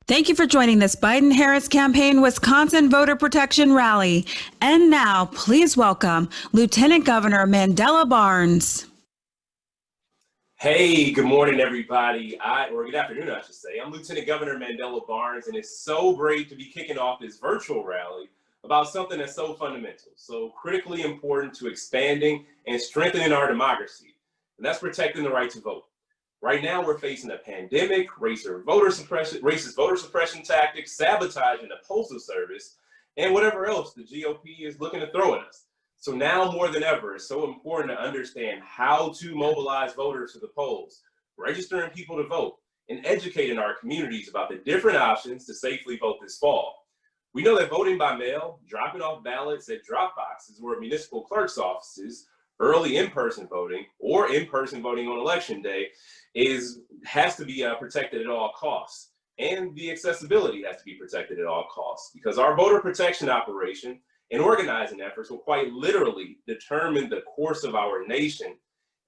Thank you for joining this Biden-Harris campaign Wisconsin voter protection rally. And now, please welcome Lieutenant Governor Mandela Barnes. Hey, good morning, everybody. Or good afternoon, I should say. I'm Lieutenant Governor Mandela Barnes, and it's so great to be kicking off this virtual rally about something that's so fundamental, so critically important to expanding and strengthening our democracy, and that's protecting the right to vote. Right now, we're facing a pandemic, racist voter suppression tactics, sabotaging the Postal Service, and whatever else the GOP is looking to throw at us. So now more than ever, it's so important to understand how to mobilize voters to the polls, registering people to vote, and educating our communities about the different options to safely vote this fall. We know that voting by mail, dropping off ballots at drop boxes or municipal clerk's offices, early in-person voting, or in-person voting on election day has to be protected at all costs. And the accessibility has to be protected at all costs, because our voter protection operation and organizing efforts will quite literally determine the course of our nation.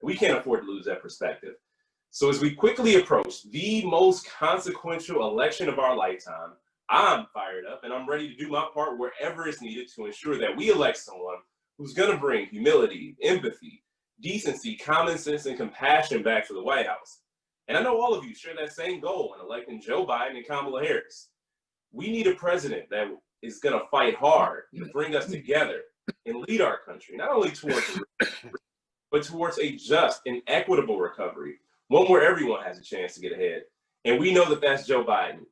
We can't afford to lose that perspective. So as we quickly approach the most consequential election of our lifetime, I'm fired up and I'm ready to do my part wherever it's needed to ensure that we elect someone who's going to bring humility, empathy, decency, common sense, and compassion back to the White House. And I know all of you share that same goal in electing Joe Biden and Kamala Harris. We need a president that is going to fight hard to bring us together and lead our country, not only towards but towards a just and equitable recovery, one where everyone has a chance to get ahead. And we know that that's Joe Biden.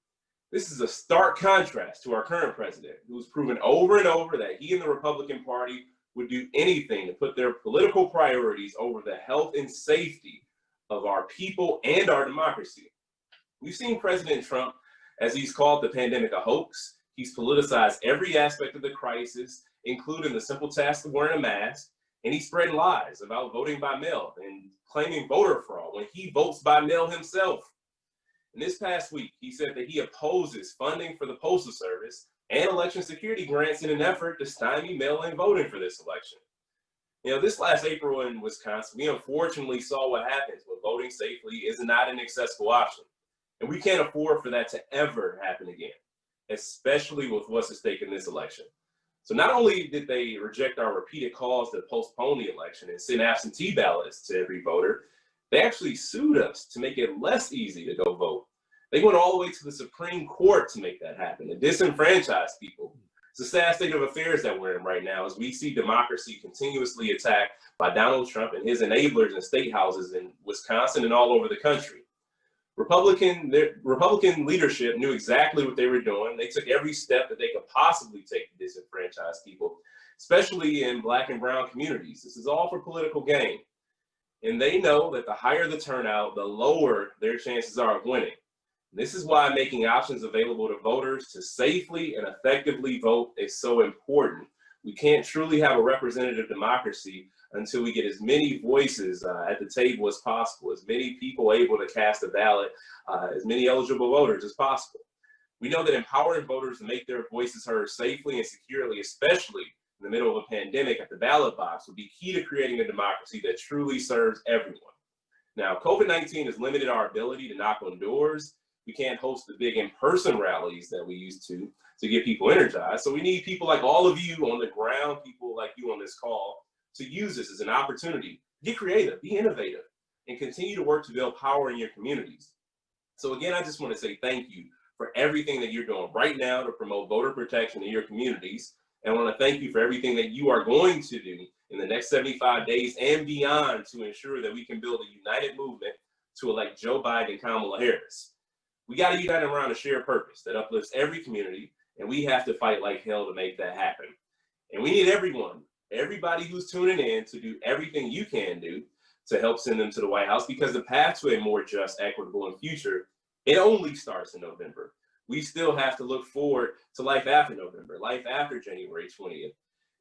This is a stark contrast to our current president, who's proven over and over that he and the Republican Party would do anything to put their political priorities over the health and safety of our people and our democracy. We've seen President Trump, as he's called the pandemic a hoax. He's politicized every aspect of the crisis, including the simple task of wearing a mask, and he's spreading lies about voting by mail and claiming voter fraud when he votes by mail himself. And this past week, he said that he opposes funding for the Postal Service and election security grants in an effort to stymie mail-in voting for this election. You know, this last April in Wisconsin, we unfortunately saw what happens when voting safely is not an accessible option. And we can't afford for that to ever happen again, especially with what's at stake in this election. So not only did they reject our repeated calls to postpone the election and send absentee ballots to every voter, they actually sued us to make it less easy to go vote. They went all the way to the Supreme Court to make that happen, to disenfranchise people. It's a sad state of affairs that we're in right now as we see democracy continuously attacked by Donald Trump and his enablers in state houses in Wisconsin and all over the country. Republican leadership knew exactly what they were doing. They took every step that they could possibly take to disenfranchise people, especially in Black and brown communities. This is all for political gain. And they know that the higher the turnout, the lower their chances are of winning. This is why making options available to voters to safely and effectively vote is so important. We can't truly have a representative democracy until we get as many voices at the table as possible, as many people able to cast a ballot, as many eligible voters as possible. We know that empowering voters to make their voices heard safely and securely, especially in the middle of a pandemic at the ballot box, will be key to creating a democracy that truly serves everyone. Now, COVID-19 has limited our ability to knock on doors. We can't host the big in-person rallies that we used to get people energized. So we need people like all of you on the ground, people like you on this call, to use this as an opportunity. Get creative, be innovative, and continue to work to build power in your communities. So again, I just want to say thank you for everything that you're doing right now to promote voter protection in your communities. And I want to thank you for everything that you are going to do in the next 75 days and beyond to ensure that we can build a united movement to elect Joe Biden and Kamala Harris. We got to unite around a shared purpose that uplifts every community, and we have to fight like hell to make that happen. And we need everyone, everybody who's tuning in, to do everything you can do to help send them to the White House, because the path to a more just, equitable, and future, it only starts in November. We still have to look forward to life after November, life after January 20th.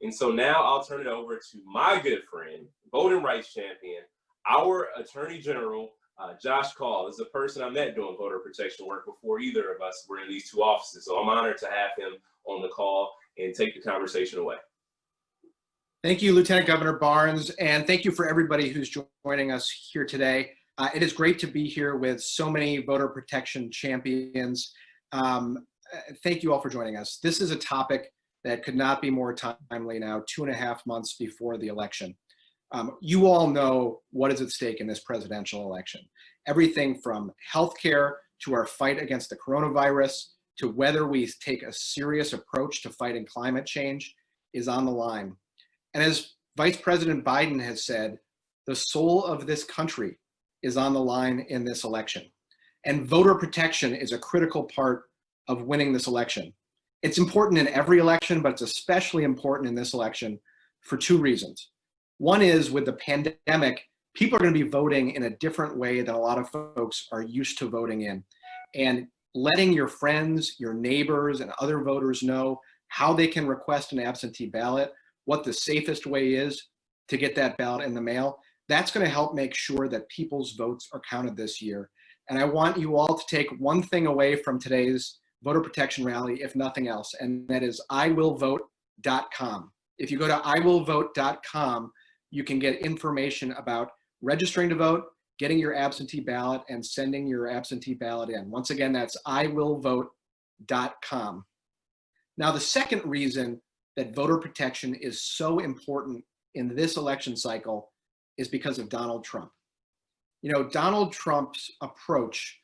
And so now I'll turn it over to my good friend, voting rights champion, our Attorney General, Josh Kaul. Is a person I met doing voter protection work before either of us were in these two offices. So I'm honored to have him on the call and take the conversation away. Thank you, Lieutenant Governor Barnes, and thank you for everybody who's joining us here today. It is great to be here with so many voter protection champions. Thank you all for joining us. This is a topic that could not be more timely now, 2.5 months before the election. You all know what is at stake in this presidential election. Everything from healthcare to our fight against the coronavirus to whether we take a serious approach to fighting climate change is on the line. And as Vice President Biden has said, the soul of this country is on the line in this election. And voter protection is a critical part of winning this election. It's important in every election, but it's especially important in this election for two reasons. One is, with the pandemic, people are going to be voting in a different way than a lot of folks are used to voting in. And letting your friends, your neighbors, and other voters know how they can request an absentee ballot, what the safest way is to get that ballot in the mail, that's going to help make sure that people's votes are counted this year. And I want you all to take one thing away from today's voter protection rally, if nothing else, and that is iwillvote.com. If you go to iwillvote.com, you can get information about registering to vote, getting your absentee ballot, and sending your absentee ballot in. Once again, that's iwillvote.com. Now, the second reason that voter protection is so important in this election cycle is because of Donald Trump. You know, Donald Trump's approach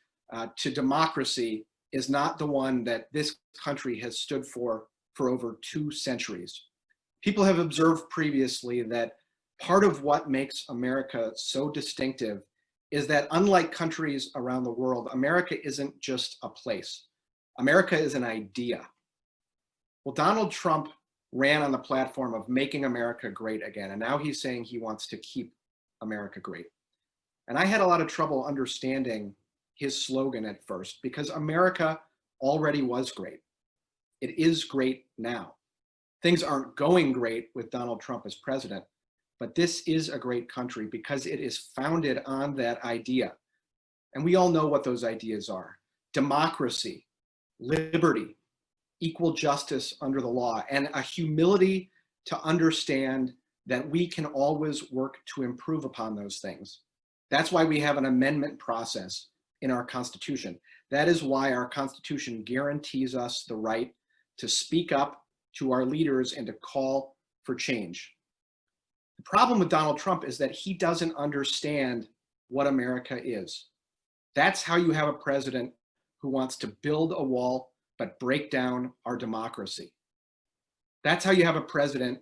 to democracy is not the one that this country has stood for over 2 centuries. People have observed previously that part of what makes America so distinctive is that, unlike countries around the world, America isn't just a place. America is an idea. Well, Donald Trump ran on the platform of making America great again, and now he's saying he wants to keep America great. And I had a lot of trouble understanding his slogan at first, because America already was great. It is great now. Things aren't going great with Donald Trump as president, but this is a great country because it is founded on that idea. And we all know what those ideas are: democracy, liberty, equal justice under the law, and a humility to understand that we can always work to improve upon those things. That's why we have an amendment process in our Constitution. That is why our Constitution guarantees us the right to speak up to our leaders and to call for change. The problem with Donald Trump is that he doesn't understand what America is. That's how you have a president who wants to build a wall but break down our democracy. That's how you have a president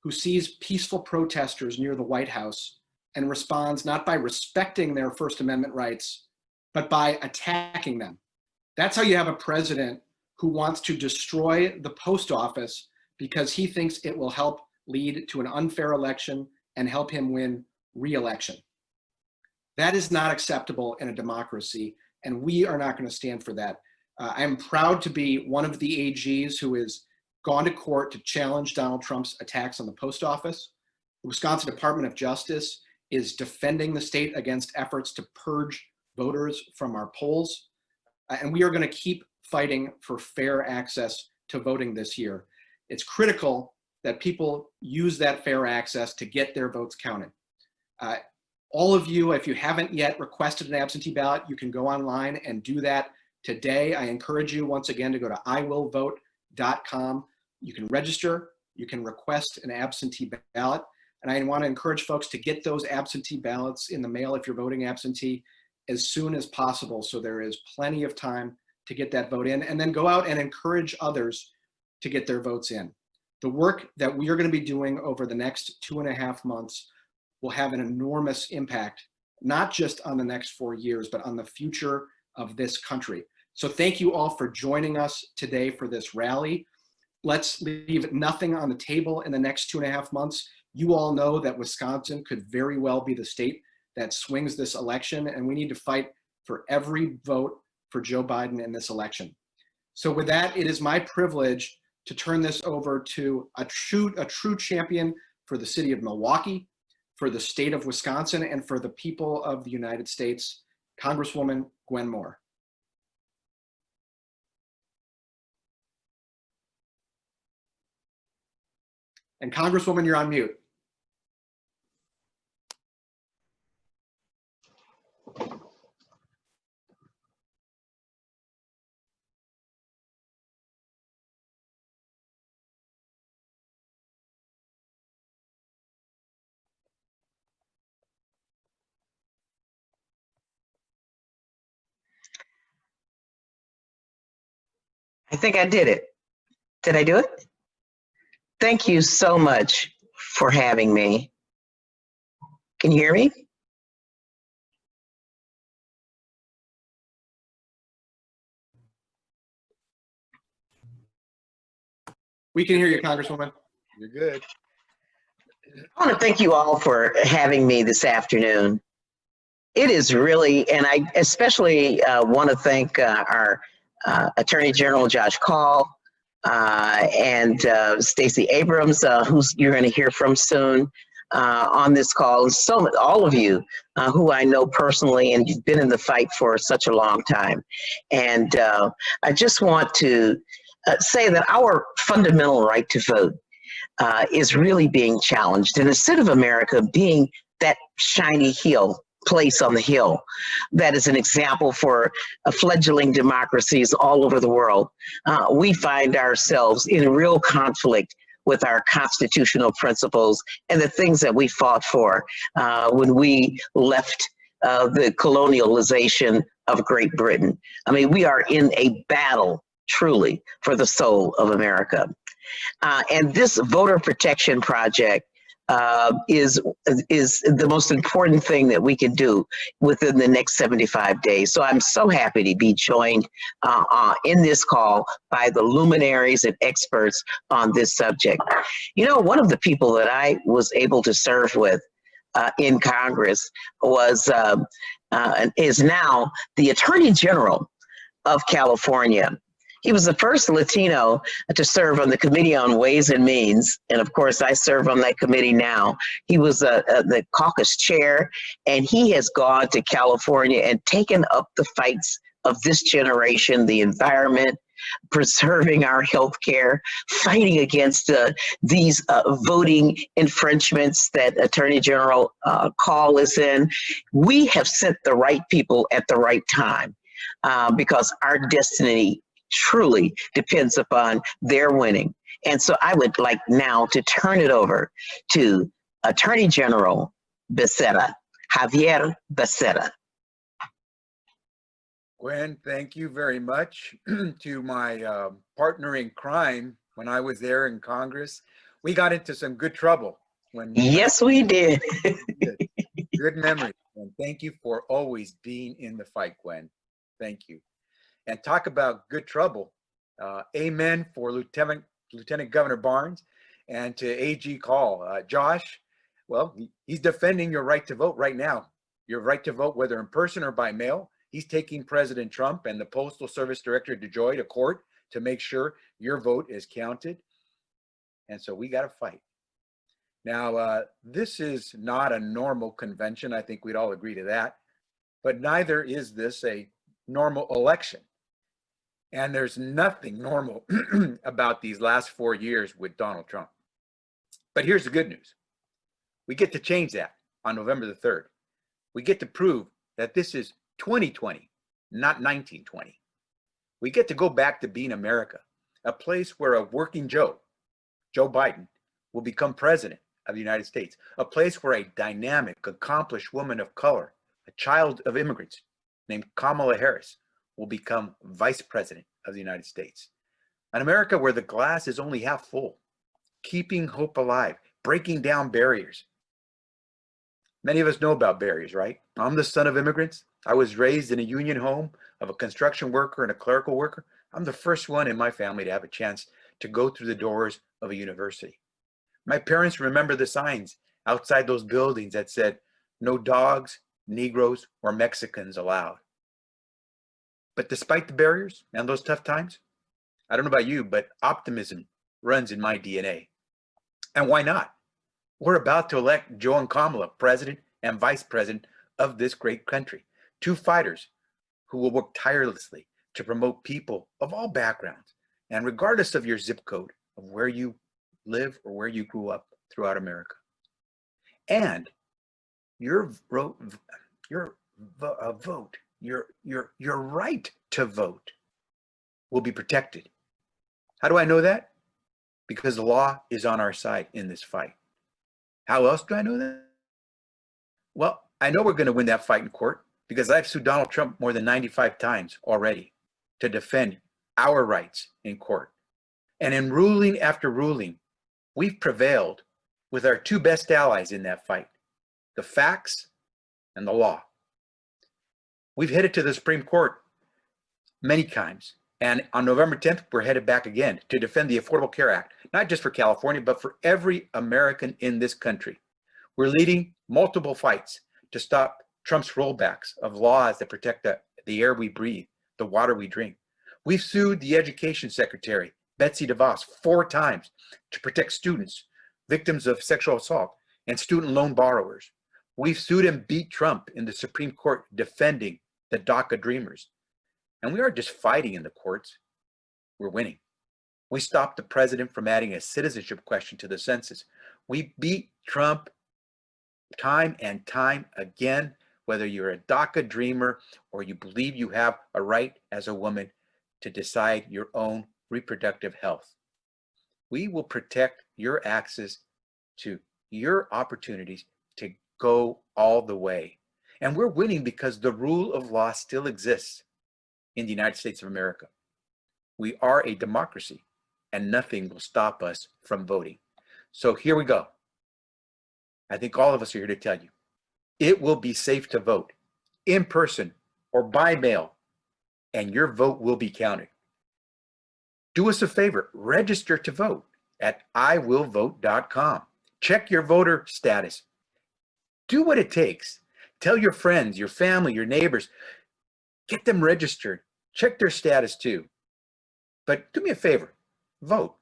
who sees peaceful protesters near the White House and responds not by respecting their First Amendment rights, but by attacking them. That's how you have a president who wants to destroy the post office because he thinks it will help lead to an unfair election and help him win re-election. That is not acceptable in a democracy, and we are not going to stand for that. I am proud to be one of the AGs who has gone to court to challenge Donald Trump's attacks on the post office. The Wisconsin Department of Justice is defending the state against efforts to purge voters from our polls. And we are going to keep fighting for fair access to voting this year. It's critical that people use that fair access to get their votes counted. All of you, if you haven't yet requested an absentee ballot, you can go online and do that today. I encourage you once again to go to iwillvote.com. You can register, you can request an absentee ballot. And I want to encourage folks to get those absentee ballots in the mail if you're voting absentee as soon as possible, so there is plenty of time to get that vote in, and then go out and encourage others to get their votes in. The work that we are going to be doing over the next 2.5 months will have an enormous impact, not just on the next 4 years, but on the future of this country. So thank you all for joining us today for this rally. Let's leave nothing on the table in the next 2.5 months. You all know that Wisconsin could very well be the state that swings this election, and we need to fight for every vote for Joe Biden in this election. So with that, it is my privilege to turn this over to a true champion for the city of Milwaukee, for the state of Wisconsin, and for the people of the United States, Congresswoman Gwen Moore. And Congresswoman, you're on mute. I think I did it. Did I do it? Thank you so much for having me. Can you hear me? We can hear you, Congresswoman. You're good. I want to thank you all for having me this afternoon. It is really, and I especially want to thank our Attorney General Josh Kaul and Stacey Abrams, who you're going to hear from soon on this call. So all of you who I know personally, and you've been in the fight for such a long time. And I just want to say that our fundamental right to vote is really being challenged. And instead of America being that shiny place on the hill that is an example for fledgling democracies all over the world, we find ourselves in real conflict with our constitutional principles and the things that we fought for when we left the colonialization of Great Britain. I mean, we are in a battle truly for the soul of America. And this voter protection project is the most important thing that we can do within the next 75 days. So I'm so happy to be joined in this call by the luminaries and experts on this subject. You know, one of the people that I was able to serve with in Congress was is now the Attorney General of California. He was the first Latino to serve on the Committee on Ways and Means. And of course, I serve on that committee now. He was the caucus chair, and he has gone to California and taken up the fights of this generation, the environment, preserving our health care, fighting against these voting infringements that Attorney General Kaul is in. We have sent the right people at the right time because our destiny truly depends upon their winning. And so I would like now to turn it over to Attorney General Becerra, Javier Becerra. Gwen, thank you very much. To my partner in crime, when I was there in Congress, we got into some good trouble. Yes, we did. Good memory. And thank you for always being in the fight, Gwen. Thank you. And talk about good trouble. Amen for Lieutenant Governor Barnes and to AG Kaul. Josh, well, he's defending your right to vote right now. Your right to vote, whether in person or by mail. He's taking President Trump and the Postal Service Director DeJoy to court to make sure your vote is counted. And so we got to fight. Now, this is not a normal convention. I think we'd all agree to that. But neither is this a normal election. And there's nothing normal about these last 4 years with Donald Trump. But here's the good news. We get to change that on November the 3rd. We get to prove that this is 2020, not 1920. We get to go back to being America, a place where a working Joe Biden, will become president of the United States, a place where a dynamic, accomplished woman of color, a child of immigrants named Kamala Harris, will become vice president of the United States. An America where the glass is only half full, keeping hope alive, breaking down barriers. Many of us know about barriers, right? I'm the son of immigrants. I was raised in a union home of a construction worker and a clerical worker. I'm the first one in my family to have a chance to go through the doors of a university. My parents remember the signs outside those buildings that said, "No dogs, Negroes, or Mexicans allowed." But despite the barriers and those tough times, I don't know about you, but optimism runs in my DNA. And why not? We're about to elect Joe and Kamala president and vice president of this great country. Two fighters who will work tirelessly to promote people of all backgrounds and regardless of your zip code of where you live or where you grew up throughout America. And your vote, your right to vote will be protected. How do I know that? Because the law is on our side in this fight. How else do I know that? Well, I know we're going to win that fight in court because I've sued Donald Trump more than 95 times already to defend our rights in court. And in ruling after ruling, we've prevailed with our two best allies in that fight, the facts and the law. We've headed to the Supreme Court many times. And on November 10th, we're headed back again to defend the Affordable Care Act, not just for California, but for every American in this country. We're leading multiple fights to stop Trump's rollbacks of laws that protect the air we breathe, the water we drink. We've sued the Education Secretary, Betsy DeVos, 4 times to protect students, victims of sexual assault, and student loan borrowers. We've sued and beat Trump in the Supreme Court defending the DACA dreamers. And we aren't just fighting in the courts, we're winning. We stopped the president from adding a citizenship question to the census. We beat Trump time and time again, whether you're a DACA dreamer or you believe you have a right as a woman to decide your own reproductive health. We will protect your access to your opportunities to go all the way. And we're winning because the rule of law still exists in the United States of America. We are a democracy and nothing will stop us from voting. So here we go. I think all of us are here to tell you, it will be safe to vote in person or by mail, and your vote will be counted. Do us a favor, register to vote at iwillvote.com. Check your voter status. Do what it takes. Tell your friends, your family, your neighbors, get them registered. Check their status too. But do me a favor, vote.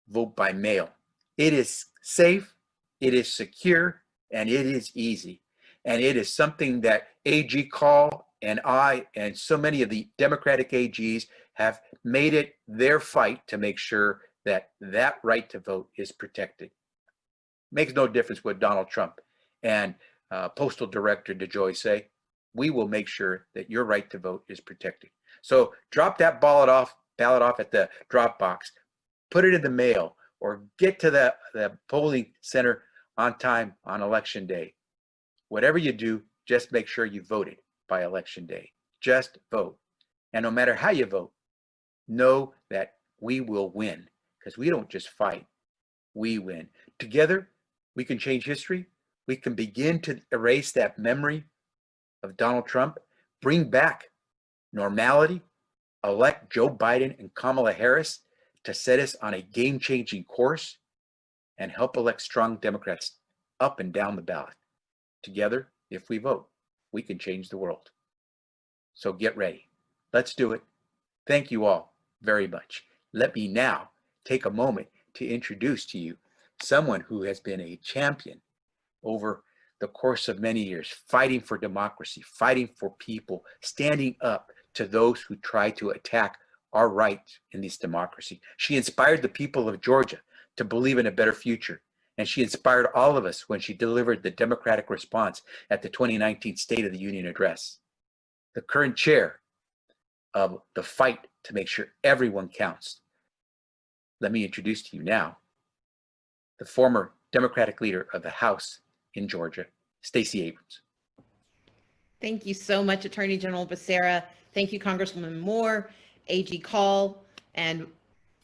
Vote by mail. It is safe, it is secure, and it is easy. And it is something that AG Call and I and so many of the Democratic AGs have made it their fight to make sure that that right to vote is protected. Makes no difference what Donald Trump and Postal Director DeJoy say. We will make sure that your right to vote is protected. So drop that ballot off at the drop box, put it in the mail, or get to the polling center on time on election day. Whatever you do, just make sure you voted by election day. Just vote. And no matter how you vote, know that we will win, because we don't just fight, we win. Together, we can change history. We can begin to erase that memory of Donald Trump, bring back normality, elect Joe Biden and Kamala Harris to set us on a game-changing course, and help elect strong Democrats up and down the ballot. Together, if we vote, we can change the world. So get ready. Let's do it. Thank you all very much. Let me now take a moment to introduce to you someone who has been a champion over the course of many years, fighting for democracy, fighting for people, standing up to those who try to attack our rights in this democracy. She inspired the people of Georgia to believe in a better future. And she inspired all of us when she delivered the Democratic response at the 2019 State of the Union address. The current chair of the fight to make sure everyone counts. Let me introduce to you now the former Democratic leader of the House in Georgia, Stacey Abrams. Thank you so much, Attorney General Becerra. Thank you, Congresswoman Moore, AG Call, and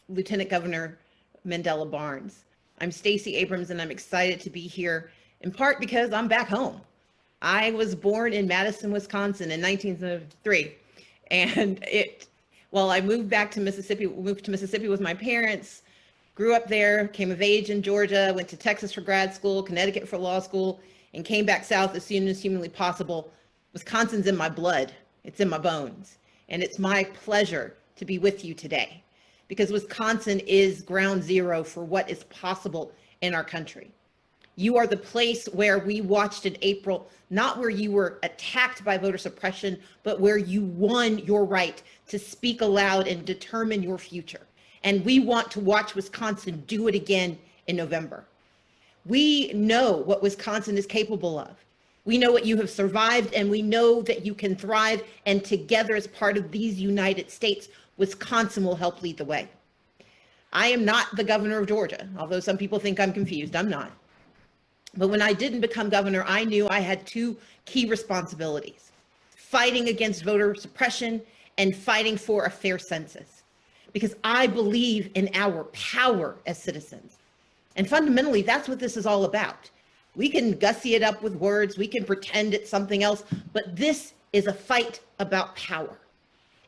Lieutenant Governor Mandela Barnes. I'm Stacey Abrams, and I'm excited to be here, in part because I'm back home. I was born in Madison, Wisconsin in 1973, and I moved to Mississippi with my parents, grew up there, came of age in Georgia, went to Texas for grad school, Connecticut for law school, and came back south as soon as humanly possible. Wisconsin's in my blood. It's in my bones. And it's my pleasure to be with you today, because Wisconsin is ground zero for what is possible in our country. You are the place where we watched in April, not where you were attacked by voter suppression, but where you won your right to speak aloud and determine your future. And we want to watch Wisconsin do it again in November. We know what Wisconsin is capable of. We know what you have survived, and we know that you can thrive. And together, as part of these United States, Wisconsin will help lead the way. I am not the governor of Georgia, although some people think I'm confused. I'm not. But when I didn't become governor, I knew I had 2 key responsibilities: fighting against voter suppression and fighting for a fair census. because I believe in our power as citizens. And fundamentally, that's what this is all about. We can gussy it up with words, we can pretend it's something else, but this is a fight about power.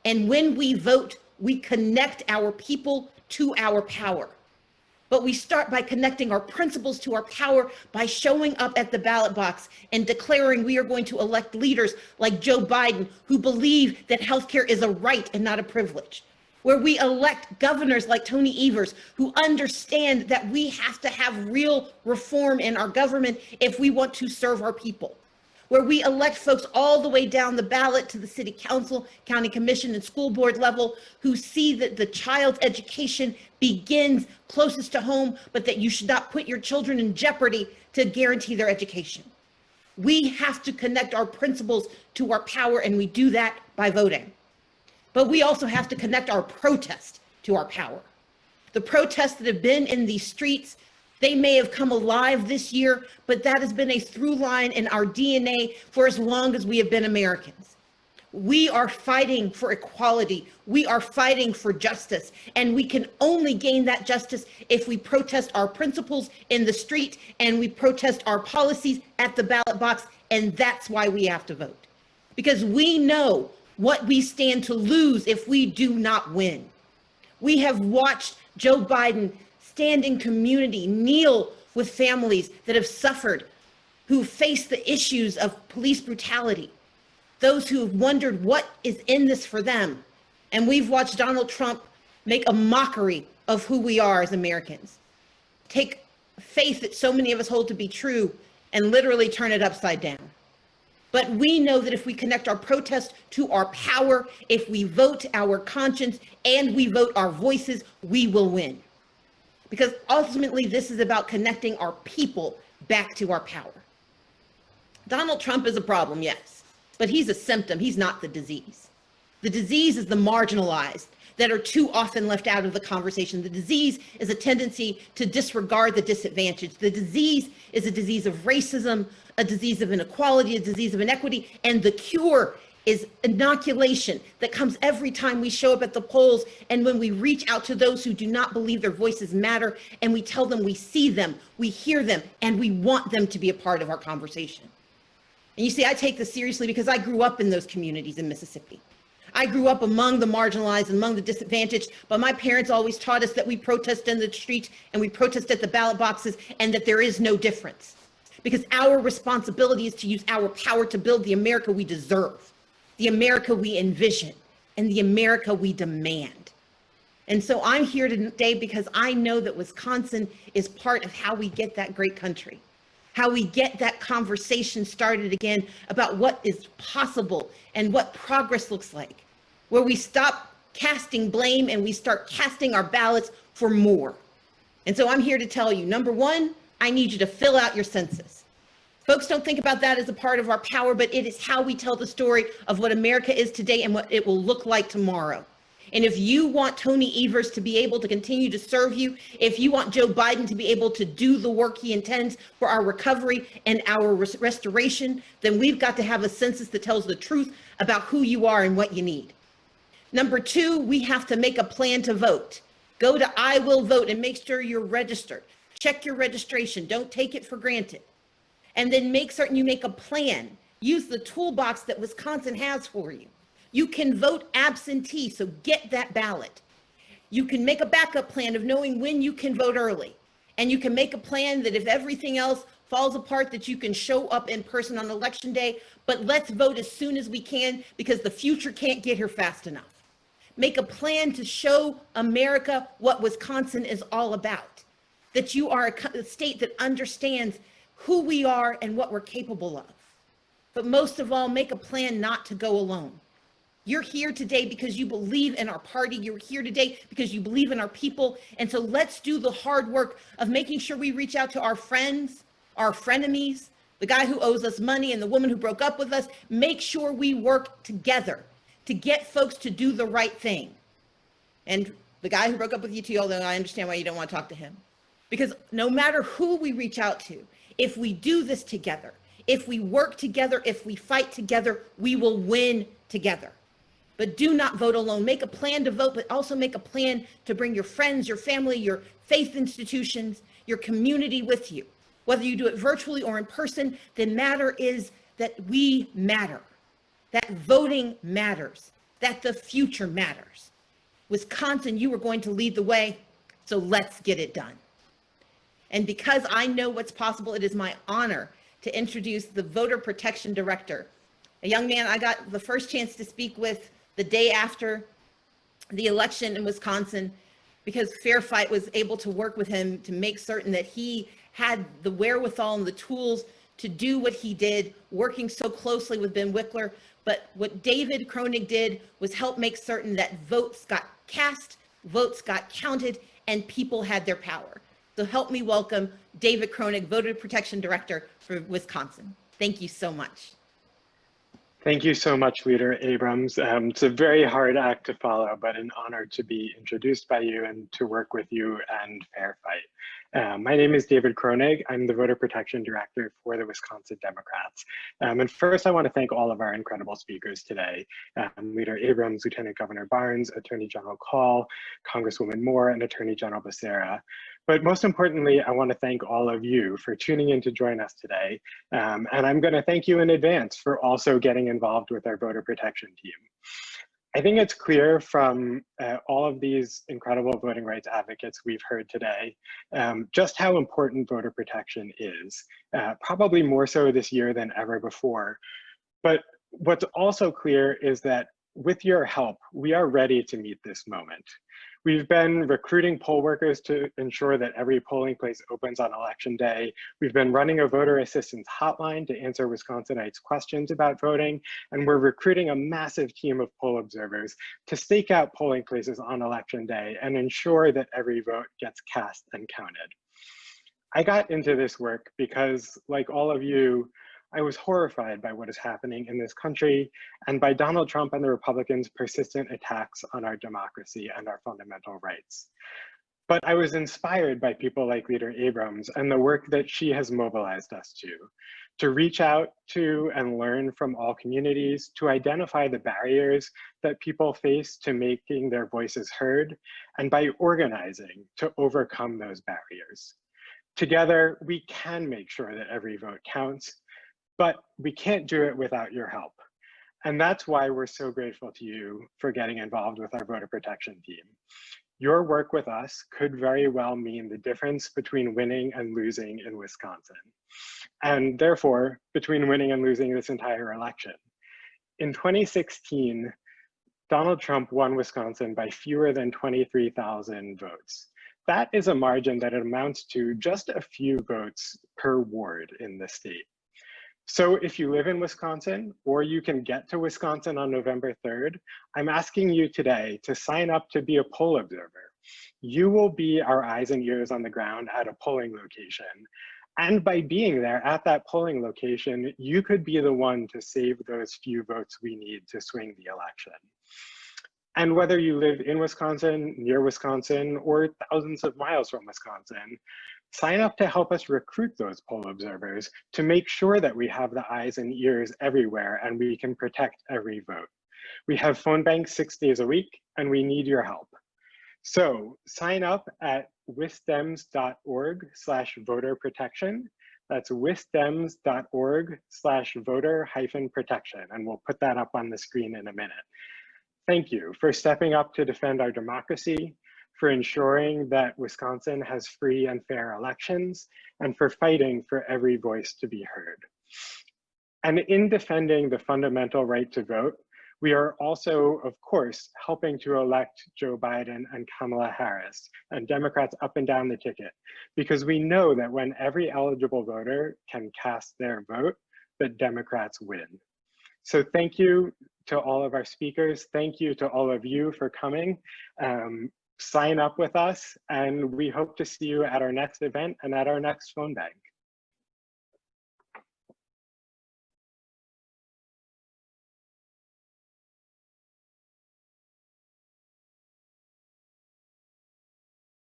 And when we vote, we connect our people to our power. But we start by connecting our principles to our power by showing up at the ballot box and declaring we are going to elect leaders like Joe Biden who believe that healthcare is a right and not a privilege. Where we elect governors like Tony Evers who understand that we have to have real reform in our government if we want to serve our people. Where we elect folks all the way down the ballot to the city council, county commission, and school board level who see that the child's education begins closest to home, but that you should not put your children in jeopardy to guarantee their education. We have to connect our principles to our power, and we do that by voting. But we also have to connect our protest to our power. The protests that have been in these streets, they may have come alive this year, but that has been a through line in our DNA for as long as we have been Americans. We are fighting for equality. We are fighting for justice. And we can only gain that justice if we protest our principles in the street and we protest our policies at the ballot box. And that's why we have to vote. Because we know what we stand to lose if we do not win. We have watched Joe Biden stand in community, kneel with families that have suffered, who face the issues of police brutality, those who have wondered what is in this for them. And we've watched Donald Trump make a mockery of who we are as Americans, take faith that so many of us hold to be true and literally turn it upside down. But we know that if we connect our protest to our power, if we vote our conscience and we vote our voices, we will win. Because ultimately, this is about connecting our people back to our power. Donald Trump is a problem, yes, but he's a symptom. He's not the disease. The disease is the marginalized that are too often left out of the conversation. The disease is a tendency to disregard the disadvantaged. The disease is a disease of racism, a disease of inequality, a disease of inequity, and the cure is inoculation that comes every time we show up at the polls and when we reach out to those who do not believe their voices matter and we tell them we see them, we hear them, and we want them to be a part of our conversation. And you see, I take this seriously because I grew up in those communities in Mississippi. I grew up among the marginalized and among the disadvantaged, but my parents always taught us that we protest in the streets and we protest at the ballot boxes and that there is no difference. Because our responsibility is to use our power to build the America we deserve, the America we envision, and the America we demand. And so I'm here today because I know that Wisconsin is part of how we get that great country, how we get that conversation started again about what is possible and what progress looks like, where we stop casting blame and we start casting our ballots for more. And so I'm here to tell you, number one, I need you to fill out your census. Folks don't think about that as a part of our power, but it is how we tell the story of what America is today and what it will look like tomorrow. And if you want Tony Evers to be able to continue to serve you, if you want Joe Biden to be able to do the work he intends for our recovery and our restoration, then we've got to have a census that tells the truth about who you are and what you need. Number two, we have to make a plan to vote. Go to I Will Vote and make sure you're registered. Check your registration. Don't take it for granted. And then make certain you make a plan. Use the toolbox that Wisconsin has for you. You can vote absentee, so get that ballot. You can make a backup plan of knowing when you can vote early. And you can make a plan that if everything else falls apart, that you can show up in person on election day. But let's vote as soon as we can because the future can't get here fast enough. Make a plan to show America what Wisconsin is all about. That you are a state that understands who we are and what we're capable of. But most of all, make a plan not to go alone. You're here today because you believe in our party. You're here today because you believe in our people. And so let's do the hard work of making sure we reach out to our friends, our frenemies, the guy who owes us money and the woman who broke up with us. Make sure we work together to get folks to do the right thing. And the guy who broke up with you too, although I understand why you don't want to talk to him. Because no matter who we reach out to, if we do this together, if we work together, if we fight together, we will win together. but do not vote alone. Make a plan to vote, but also make a plan to bring your friends, your family, your faith institutions, your community with you. Whether you do it virtually or in person, the matter is that we matter, that voting matters, that the future matters. Wisconsin, you are going to lead the way, so let's get it done. And because I know what's possible, it is my honor to introduce the Voter Protection Director, a young man I got the first chance to speak with the day after the election in Wisconsin, because Fair Fight was able to work with him to make certain that he had the wherewithal and the tools to do what he did, working so closely with Ben Wickler. But what David Kronig did was help make certain that votes got cast, votes got counted, and people had their power. So help me welcome David Kronig, Voter Protection Director for Wisconsin. Thank you so much. Thank you so much, Leader Abrams. It's a very hard act to follow, but an honor to be introduced by you and to work with you and Fair Fight. My name is David Kronig. I'm the Voter Protection Director for the Wisconsin Democrats. And first, I want to thank all of our incredible speakers today, Leader Abrams, Lieutenant Governor Barnes, Attorney General Call, Congresswoman Moore, and Attorney General Becerra. But most importantly, I want to thank all of you for tuning in to join us today. And I'm going to thank you in advance for also getting involved with our voter protection team. I think it's clear from all of these incredible voting rights advocates we've heard today, just how important voter protection is, probably more so this year than ever before. But what's also clear is that with your help, we are ready to meet this moment. We've been recruiting poll workers to ensure that every polling place opens on election day. We've been running a voter assistance hotline to answer Wisconsinites' questions about voting, and we're recruiting a massive team of poll observers to stake out polling places on election day and ensure that every vote gets cast and counted. I got into this work because, like all of you, I was horrified by what is happening in this country and by Donald Trump and the Republicans' persistent attacks on our democracy and our fundamental rights. But I was inspired by people like Leader Abrams and the work that she has mobilized us to reach out to and learn from all communities, to identify the barriers that people face to making their voices heard, and by organizing to overcome those barriers. Together, we can make sure that every vote counts, but we can't do it without your help. And that's why we're so grateful to you for getting involved with our voter protection team. Your work with us could very well mean the difference between winning and losing in Wisconsin, and therefore between winning and losing this entire election. In 2016, Donald Trump won Wisconsin by fewer than 23,000 votes. That is a margin that amounts to just a few votes per ward in the state. So if you live in Wisconsin, or you can get to Wisconsin on November 3rd, I'm asking you today to sign up to be a poll observer. You will be our eyes and ears on the ground at a polling location. And by being there at that polling location, you could be the one to save those few votes we need to swing the election. And whether you live in Wisconsin, near Wisconsin, or thousands of miles from Wisconsin, sign up to help us recruit those poll observers to make sure that we have the eyes and ears everywhere and we can protect every vote. We have phone banks 6 days a week and we need your help. So sign up at wisdems.org/voter protection. That's wisdems.org/voter-protection. And we'll put that up on the screen in a minute. Thank you for stepping up to defend our democracy, for ensuring that Wisconsin has free and fair elections, and for fighting for every voice to be heard. And in defending the fundamental right to vote, we are also, of course, helping to elect Joe Biden and Kamala Harris and Democrats up and down the ticket, because we know that when every eligible voter can cast their vote, that Democrats win. So thank you to all of our speakers. Thank you to all of you for coming. Sign up with us, and we hope to see you at our next event and at our next phone bank.